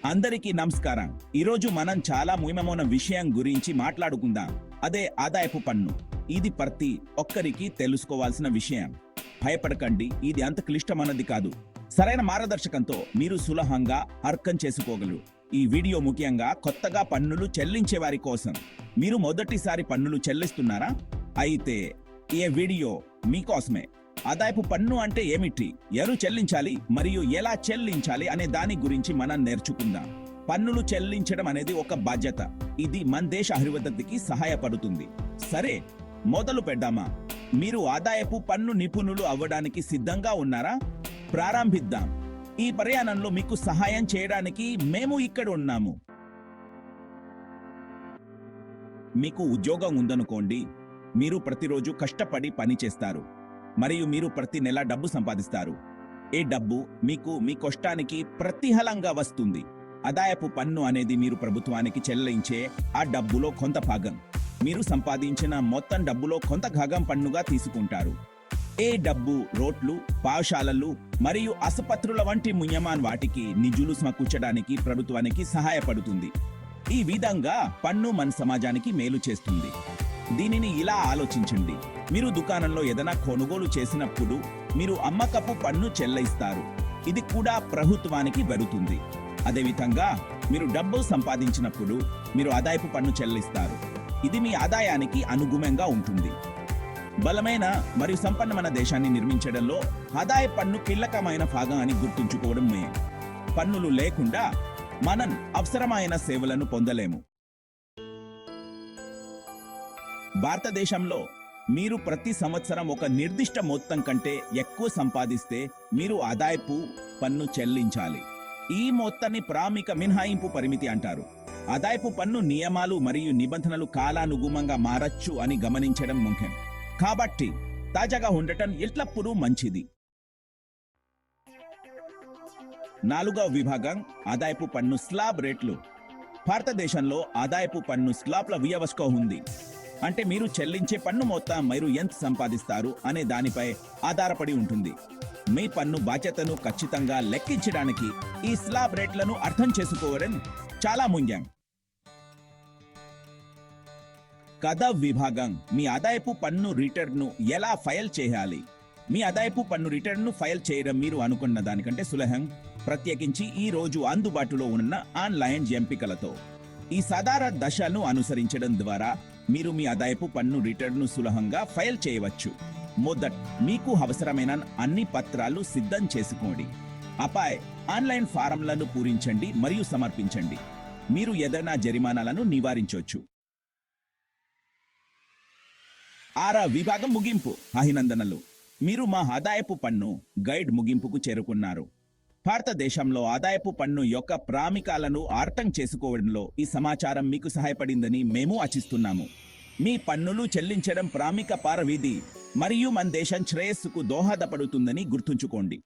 అందరికీ నమస్కారం. ఈరోజు మనం చాలా ముఖ్యమైన విషయం గురించి మాట్లాడుకుందాం. అదే ఆదాయపు పన్ను. ఇది ప్రతి ఒక్కరికి తెలుసుకోవాల్సిన విషయం. భయపడకండి, ఇది అంత క్లిష్టమైనది కాదు. సరైన మార్గదర్శకంతో మీరు సులభంగా అర్థం చేసుకోగలరు. ఈ వీడియో ముఖ్యంగా కొత్తగా పన్నులు చెల్లించే వారి కోసం. మీరు మొదటిసారి పన్నులు చెల్లిస్తున్నారా? అయితే ఈ వీడియో మీకోసమే. ఆదాయపు పన్ను అంటే ఏమిటి, ఎవరు చెల్లించాలి మరియు ఎలా చెల్లించాలి అనే దాని గురించి మనం నేర్చుకుందాం. పన్నులు చెల్లించడం అనేది ఒక బాధ్యత. ఇది మన దేశ అభివృద్ధికి సహాయపడుతుంది. సరే, మొదలు పెడదామా? మీరు ఆదాయపు పన్ను నిపుణులు అవ్వడానికి సిద్ధంగా ఉన్నారా? ప్రారంభిద్దాం. ఈ ప్రయాణంలో మీకు సహాయం చేయడానికి మేము ఇక్కడ ఉన్నాము. మీకు ఉద్యోగం ఉందనుకోండి. మీరు ప్రతిరోజు కష్టపడి పని చేస్తారు మరియు మీరు ప్రతి నెల డబ్బు సంపాదిస్తారు. ఈ డబ్బు మీకు మీ కష్టానికి ప్రతిఫలంగా వస్తుంది. ఆదాయపు పన్ను అనేది మీరు ప్రభుత్వానికి చెల్లించే ఆ డబ్బులో కొంత భాగం. మీరు సంపాదించిన మొత్తం డబ్బులో కొంత భాగం పన్నుగా తీసుకుంటారు. ఏ డబ్బు రోడ్లు, పాఠశాలలు మరియు ఆసుపత్రుల వంటి ముఖ్యమైన వాటికి నిధులు సమకూర్చడానికి ప్రభుత్వానికి సహాయపడుతుంది. ఈ విధంగా పన్ను మన సమాజానికి మేలు చేస్తుంది. దీనిని ఇలా ఆలోచించండి. మీరు దుకాణంలో ఏదైనా కొనుగోలు చేసినప్పుడు మీరు అమ్మకపు పన్ను చెల్లిస్తారు. ఇది కూడా ప్రభుత్వానికి వెళుతుంది. అదేవిధంగా మీరు డబ్బు సంపాదించినప్పుడు మీరు ఆదాయపు పన్ను చెల్లిస్తారు. ఇది మీ ఆదాయానికి అనుగుణంగా ఉంటుంది. బలమైన మరియు సంపన్నమైన దేశాన్ని నిర్మించడంలో ఆదాయ పన్ను కీలకమైన భాగం అని గుర్తుంచుకోవడమే. పన్నులు లేకుండా మనం అవసరమైన సేవలను పొందలేము. భారతదేశంలో మీరు ప్రతి సంవత్సరం ఒక నిర్దిష్ట మొత్తం కంటే ఎక్కువ సంపాదిస్తే మీరు ఆదాయపు పన్ను చెల్లించాలి. ఈ మొత్తాన్ని ప్రాథమిక మినహాయింపు పరిమితి అంటారు. ఆదాయపు పన్ను నియమాలు మరియు నిబంధనలు కాలానుగుణంగా మారచ్చు అని గమనించడం ముఖ్యం. కాబట్టి తాజాగా ఉండటం ఎల్లప్పుడూ మంచిది. 4వ విభాగం ఆదాయపు పన్ను స్లాబ్ రేట్లు. భారతదేశంలో ఆదాయపు పన్ను స్లాబ్ల వ్యవస్థ ఉంది. అంటే మీరు చెల్లించే పన్ను మొత్తం మీరు ఎంత సంపాదిస్తారు అనే దానిపై ఆధారపడి ఉంటుంది. మీ పన్ను బాధ్యతను ఖచ్చితంగా లెక్కించడానికి ఈ స్లాబ్ రేట్లను అర్థం చేసుకోవడం చాలా ముఖ్యం. కథ విభాగం మీ ఆదాయపు పన్ను రిటర్న్ను ఎలా ఫైల్ చేయాలి. మీ ఆదాయపు పన్ను రిటర్న్ను ఫైల్ చేయడం మీరు అనుకున్న దానికంటే సులభం, ప్రత్యేకించి ఈ రోజు అందుబాటులో ఉన్న ఆన్లైన్ ఎంపికలతో. ఈ సాధారణ దశను అనుసరించడం ద్వారా మీరు మీ ఆదాయపు పన్ను రిటర్న్ను సులభంగా ఫైల్ చేయవచ్చు. మొదట మీకు అవసరమైన అన్ని పత్రాలు సిద్ధం చేసుకోండి. ఆపై ఆన్లైన్ ఫారంలను పూరించండి మరియు సమర్పించండి. మీరు ఏదైనా జరిమానాలను నివారించవచ్చు. 6వ విభాగం ముగింపు. అభినందనలు, మీరు మా ఆదాయపు పన్ను గైడ్ ముగింపుకు చేరుకున్నారు. భారతదేశంలో ఆదాయపు పన్ను యొక్క ప్రాముఖ్యాలను అర్థం చేసుకోవడంలో ఈ సమాచారం మీకు సహాయపడిందని మేము ఆశిస్తున్నాము. మీ పన్నులు చెల్లించడం ప్రాముఖ్య పారవిధి మరియు మన దేశం శ్రేయస్సుకు దోహదపడుతుందని గుర్తుంచుకోండి.